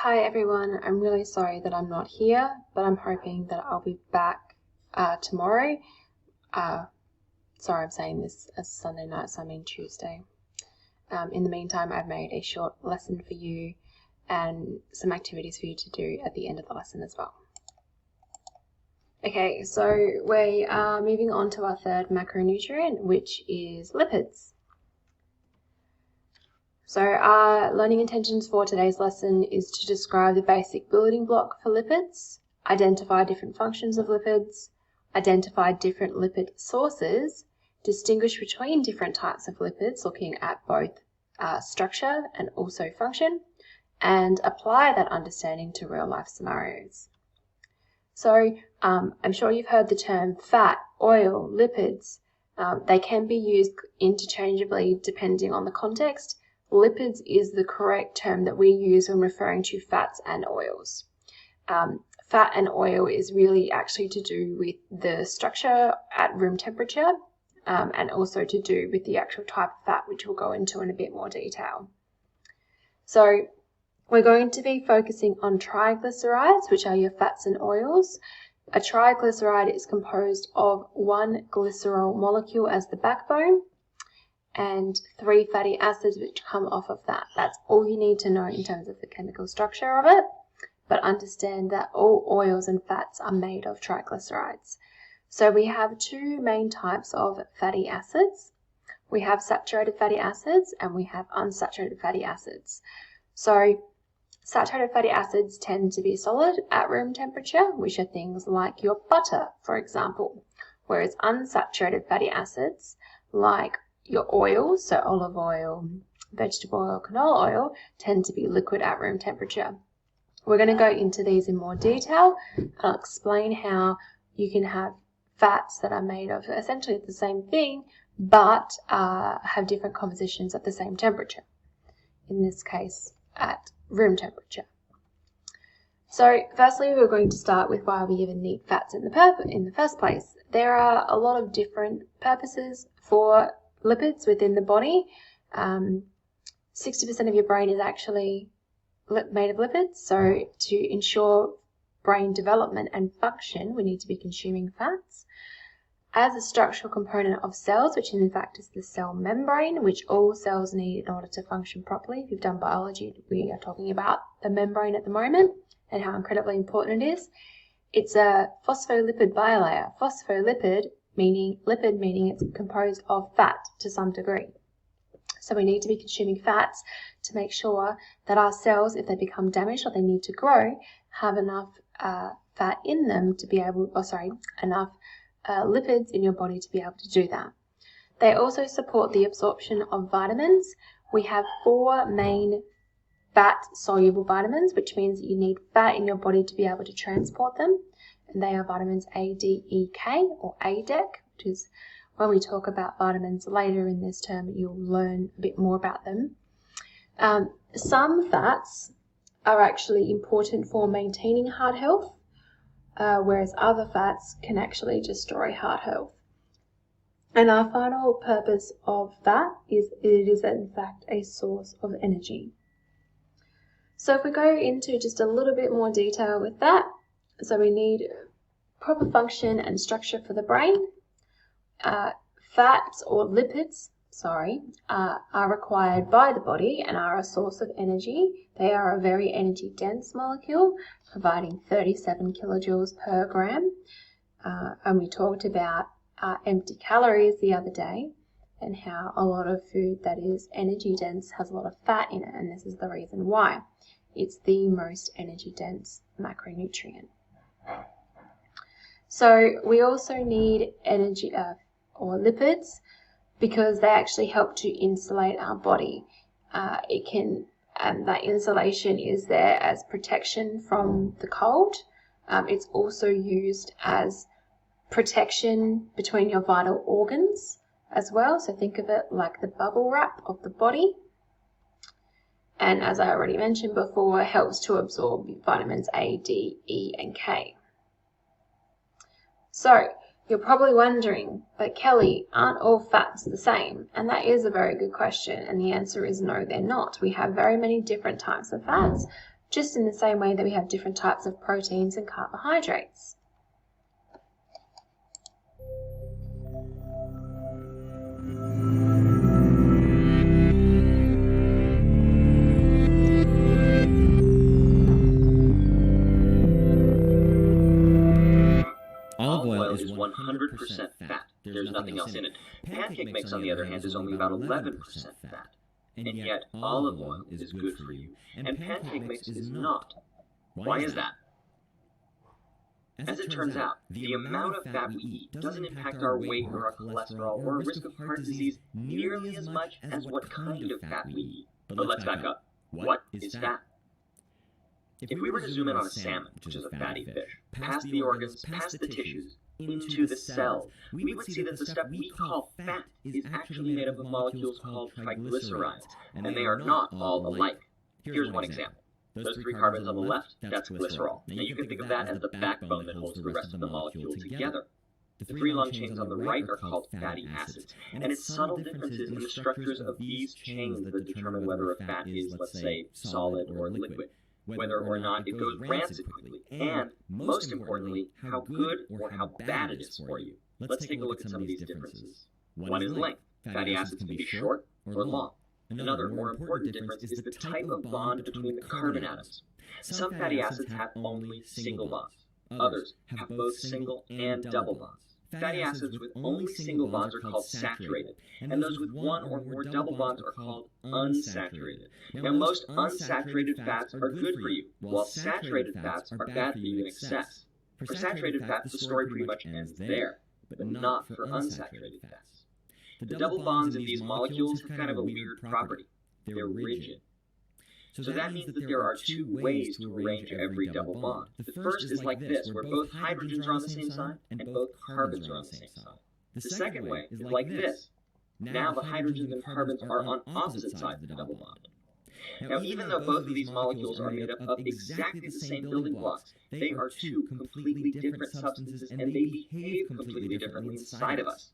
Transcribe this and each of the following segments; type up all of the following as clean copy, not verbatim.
Hi everyone, I'm really sorry that I'm not here, but I'm hoping that I'll be back tomorrow. Sorry, I'm saying this as Sunday night, so I mean Tuesday. In the meantime, I've made a short lesson for you and some activities for you to do at the end of the lesson as well. Okay, so we are moving on to our third macronutrient, which is lipids. So our learning intentions for today's lesson is to describe the basic building block for lipids, identify different functions of lipids, identify different lipid sources, distinguish between different types of lipids, looking at both structure and also function, and apply that understanding to real-life scenarios. So I'm sure you've heard the term fat, oil, lipids. They can be used interchangeably depending on the context. Lipids is the correct term that we use when referring to fats and oils. Fat and oil is really actually to do with the structure at room temperature and also to do with the actual type of fat, which we'll go into in a bit more detail. So we're going to be focusing on triglycerides, which are your fats and oils. A triglyceride is composed of one glycerol molecule as the backbone and 3 fatty acids which come off of that. That's all you need to know in terms of the chemical structure of it, but understand that all oils and fats are made of triglycerides. So we have 2 main types of fatty acids. We have saturated fatty acids and we have unsaturated fatty acids. So saturated fatty acids tend to be solid at room temperature, which are things like your butter, for example, whereas unsaturated fatty acids like your oils, so olive oil, vegetable oil, canola oil, tend to be liquid at room temperature. We're going to go into these in more detail. I'll explain how you can have fats that are made of essentially the same thing, but have different compositions at the same temperature. In this case, at room temperature. So firstly, we're going to start with why we even need fats in the first place. There are a lot of different purposes for lipids within the body. 60% of your brain is actually made of lipids, so to ensure brain development and function, we need to be consuming fats. As a structural component of cells, which in fact is the cell membrane, which all cells need in order to function properly. If you've done biology, we are talking about the membrane at the moment and how incredibly important it is. It's a phospholipid bilayer. Phospholipid meaning it's composed of fat to some degree. So we need to be consuming fats to make sure that our cells, if they become damaged or they need to grow, have enough fat in them to be able, enough lipids in your body to be able to do that. They also support the absorption of vitamins. We have 4 main fat-soluble vitamins, which means that you need fat in your body to be able to transport them. And they are vitamins A, D, E, K, or ADEC, which is when we talk about vitamins later in this term, you'll learn a bit more about them. Some fats are actually important for maintaining heart health, whereas other fats can actually destroy heart health. And our final purpose of fat is it is in fact a source of energy. So if we go into just a little bit more detail with that, so we need proper function and structure for the brain. Fats or lipids, are required by the body and are a source of energy. They are a very energy dense molecule, providing 37 kilojoules per gram. And we talked about empty calories the other day and how a lot of food that is energy dense has a lot of fat in it, and this is the reason why. It's the most energy dense macronutrient. So we also need energy or lipids because they actually help to insulate our body. And that insulation is there as protection from the cold. It's also used as protection between your vital organs as well. So think of it like the bubble wrap of the body. And as I already mentioned before, it helps to absorb vitamins A, D, E, and K. So you're probably wondering, but Kelly, aren't all fats the same? And that is a very good question. And the answer is no, they're not. We have very many different types of fats. just in the same way that we have different types of proteins and carbohydrates. Olive oil is 100% fat. There's nothing else in it. Pancake mix, on the other hand, is only about 11% fat. And yet, olive oil is good for you, and pancake mix is not. Why is that? As it turns out, the amount of fat we eat doesn't impact our weight or our cholesterol or our risk of heart disease nearly as much as what kind of fat we eat. But let's back up. What is fat? If we were to zoom in on a salmon, which is a fatty fish, past the organs, past the tissues, into the cells, we would see that the stuff we call fat is actually made up of molecules called triglycerides, and they are not all alike. Here's one example. Those 3 carbons on the left, that's glycerol. Now you can think of that as the backbone that holds the rest of the molecule together. The 3 long chains on the right are called fatty acids, and it's subtle differences in the structures of these chains that determine whether a fat is, let's say, solid or liquid, whether or not it goes rancid quickly, and, most importantly, how good or how bad it is for you. Let's take a look at some of these differences. One is length. Fatty acids can be short or long. Another, more important difference is the type of bond between the carbon atoms. Some fatty acids have only single bonds. Others have both single and double bonds. Fatty acids with only single bonds are called saturated, and those with one or more double bonds are called unsaturated. Now, most unsaturated fats are good for you, while saturated fats are bad for you in excess. For saturated fats, the story pretty much ends there, but not for unsaturated fats. The double bonds in these molecules have kind of a weird property. They're rigid. So that means that there are 2 ways to arrange every double bond. The first is like this, where both hydrogens are on the same side and both carbons are on the same side. The second way is like this. Now the hydrogens and carbons are on opposite sides of the double bond. Now, even though both of these molecules are made up of exactly the same building blocks, they are 2 completely different substances, and they behave completely differently inside of us.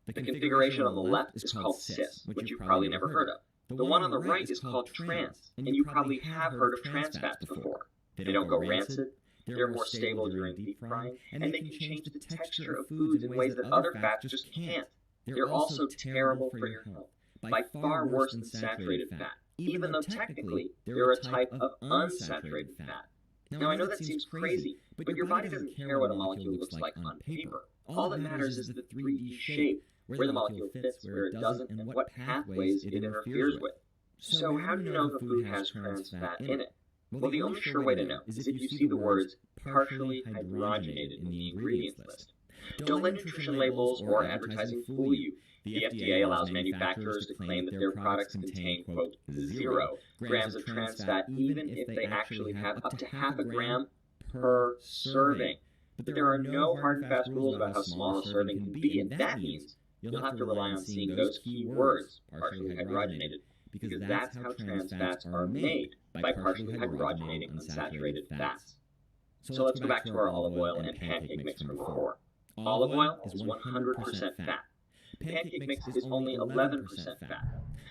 The configuration on the left is called cis, which you've probably never heard of. The one on the right is called trans, and you probably have heard of trans fats before. They don't go rancid, they're more stable during deep frying, and they can change the texture of foods in ways that other fats just can't. They're also terrible for your health, by far worse than saturated fat, even though technically they're a type of unsaturated fat. Now, I know that seems crazy, but your body doesn't care what a molecule looks like on paper. All that matters is the 3D shape, where the molecule fits, where it doesn't, and what pathways it interferes with. So how do you know if a food has trans fat in it? Well, the only sure way to know is if you see the words partially hydrogenated in the ingredients list. Don't let nutrition labels or advertising fool you. The FDA allows manufacturers to claim that their products contain, quote, 0 grams of trans fat, even if they actually have up to half a gram per serving. But there are no hard and fast rules about how small a serving can be, and that means you'll have to rely on seeing those key words, partially hydrogenated, because that's how trans fats are made, by partially hydrogenating unsaturated fats. So let's go back to our olive oil and pancake mix from before. Olive oil is 100% fat. Pancake mix is only 11% fat.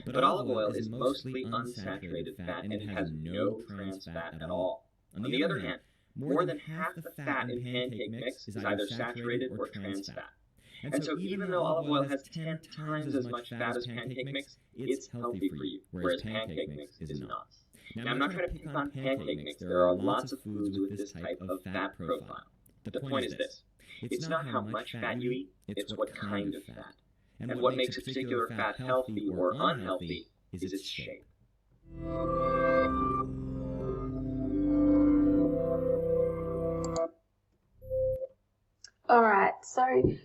But olive oil is mostly unsaturated fat, and it has no trans fat at all. On the other hand, more than half the fat in pancake mix is either saturated or trans fat. And so even though olive oil has 10 times as much fat as pancake mix, it's healthy for you, whereas pancake mix is not. Now, I'm not trying to pick on pancake mix. There are lots of foods with this type of fat profile. The point is this. It's not how much fat you eat, it's what kind of fat. And what makes a particular fat healthy or unhealthy is its shape. Alright, so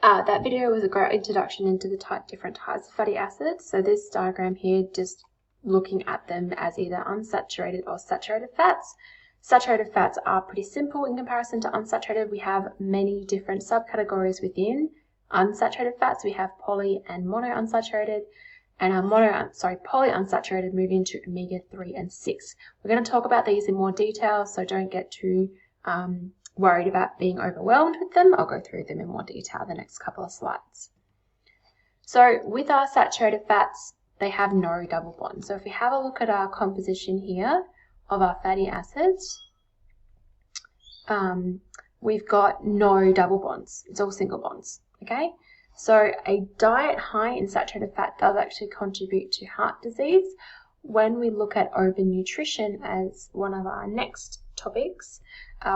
that video was a great introduction into the different types of fatty acids. So this diagram here, just looking at them as either unsaturated or saturated fats. Saturated fats are pretty simple in comparison to unsaturated. We have many different subcategories within unsaturated fats. We have poly and monounsaturated, and our polyunsaturated move into omega-3 and 6. We're going to talk about these in more detail, so don't get too worried about being overwhelmed with them. I'll go through them in more detail in the next couple of slides. So with our saturated fats, they have no double bonds. So if we have a look at our composition here of our fatty acids, we've got no double bonds. It's all single bonds, okay? So a diet high in saturated fat does actually contribute to heart disease. When we look at overnutrition as one of our next topics,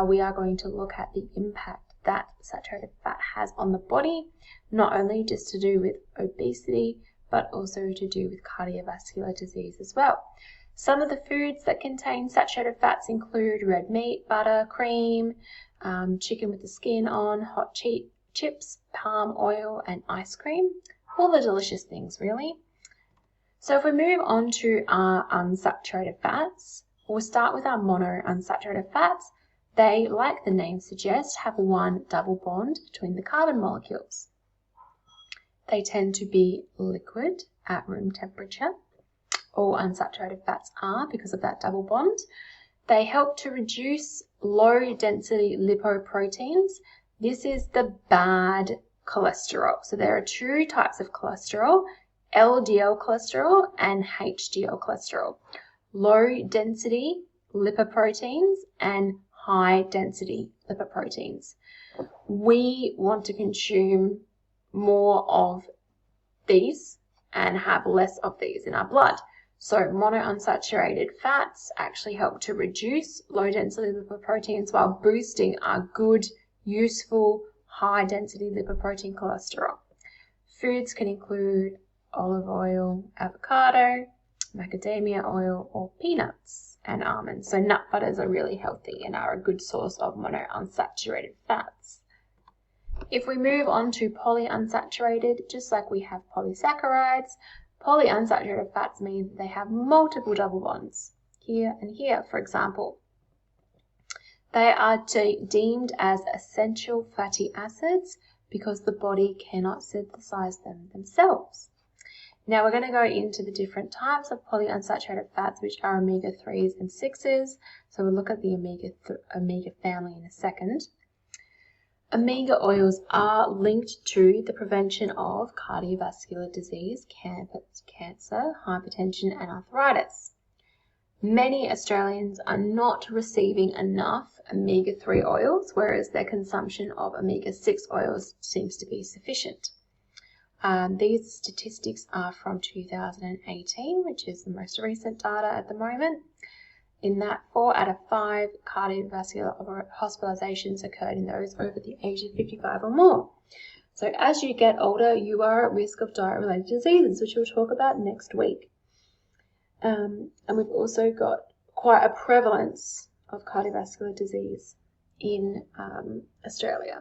we are going to look at the impact that saturated fat has on the body, not only just to do with obesity, but also to do with cardiovascular disease as well. Some of the foods that contain saturated fats include red meat, butter, cream, chicken with the skin on, hot chips, palm oil, and ice cream. All the delicious things, really. So if we move on to our unsaturated fats, we'll start with our monounsaturated fats. They, like the name suggests, have one double bond between the carbon molecules. They tend to be liquid at room temperature. All unsaturated fats are because of that double bond. They help to reduce low-density lipoproteins. This is the bad cholesterol. So there are two types of cholesterol, LDL cholesterol and HDL cholesterol. Low-density lipoproteins and high-density lipoproteins. We want to consume more of these and have less of these in our blood. So monounsaturated fats actually help to reduce low-density lipoproteins while boosting our good, useful, high-density lipoprotein cholesterol. Foods can include olive oil, avocado, macadamia oil, or peanuts and almonds. So nut butters are really healthy and are a good source of monounsaturated fats. If we move on to polyunsaturated, just like we have polysaccharides, polyunsaturated fats mean that they have multiple double bonds, here and here, for example. They are deemed as essential fatty acids because the body cannot synthesize them themselves. Now we're going to go into the different types of polyunsaturated fats, which are omega-3s and 6s. So we'll look at the omega family in a second. Omega oils are linked to the prevention of cardiovascular disease, cancer, hypertension, and arthritis. Many Australians are not receiving enough omega-3 oils, whereas their consumption of omega-6 oils seems to be sufficient. These statistics are from 2018, which is the most recent data at the moment. In that, 4 out of 5 cardiovascular hospitalizations occurred in those over the age of 55 or more. So as you get older, you are at risk of diet-related diseases, which we'll talk about next week. And we've also got quite a prevalence of cardiovascular disease in Australia.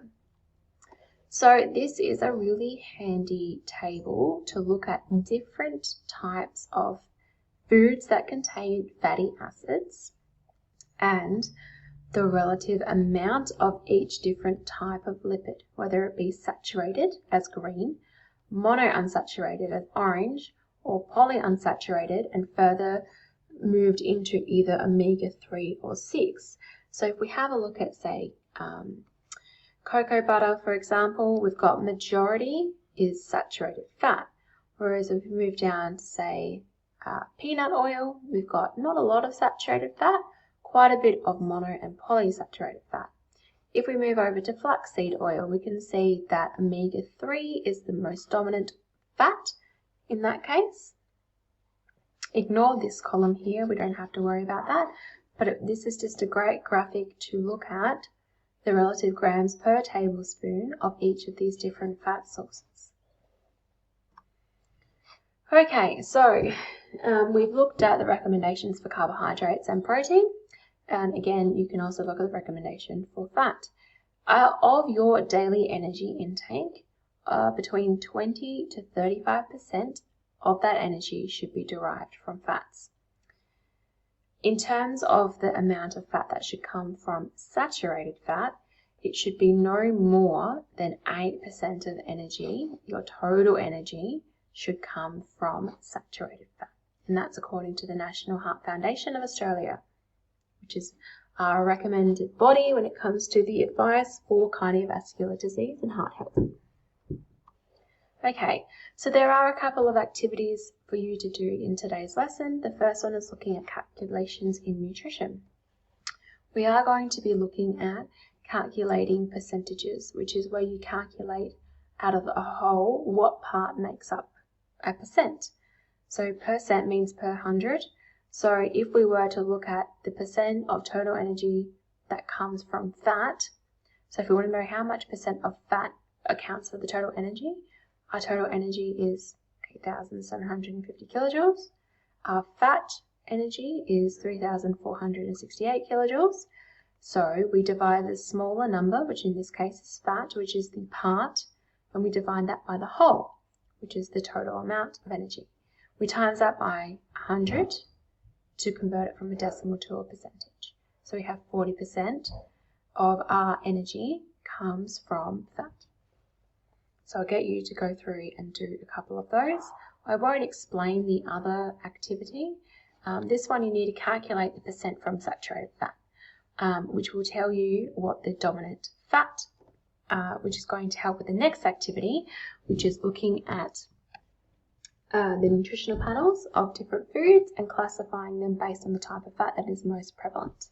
So this is a really handy table to look at different types of foods that contain fatty acids and the relative amount of each different type of lipid, whether it be saturated as green, monounsaturated as orange, or polyunsaturated and further moved into either omega-3 or 6. So if we have a look at, say, cocoa butter, for example, we've got majority is saturated fat, whereas if we move down to, say, peanut oil, we've got not a lot of saturated fat, quite a bit of mono and polysaturated fat. If we move over to flaxseed oil, we can see that omega-3 is the most dominant fat in that case. Ignore this column here, we don't have to worry about that, but this is just a great graphic to look at the relative grams per tablespoon of each of these different fat sources. Okay, so we've looked at the recommendations for carbohydrates and protein, and again you can also look at the recommendation for fat. Of your daily energy intake, between 20 to 35% of that energy should be derived from fats. In terms of the amount of fat that should come from saturated fat, it should be no more than 8% of energy, your total energy, should come from saturated fat. And that's according to the National Heart Foundation of Australia, which is our recommended body when it comes to the advice for cardiovascular disease and heart health. Okay, so there are a couple of activities for you to do in today's lesson. The first one is looking at calculations in nutrition. We are going to be looking at calculating percentages, which is where you calculate out of a whole what part makes up a percent. So percent means per 100. So if we were to look at the percent of total energy that comes from fat, so if we want to know how much percent of fat accounts for the total energy, our total energy is 8,750 kilojoules. Our fat energy is 3,468 kilojoules. So we divide the smaller number, which in this case is fat, which is the part, and we divide that by the whole, which is the total amount of energy. We times that by 100 to convert it from a decimal to a percentage. So we have 40% of our energy comes from fat. So I'll get you to go through and do a couple of those. I won't explain the other activity. This one you need to calculate the percent from saturated fat, which will tell you what the dominant fat, which is going to help with the next activity, which is looking at the nutritional panels of different foods and classifying them based on the type of fat that is most prevalent.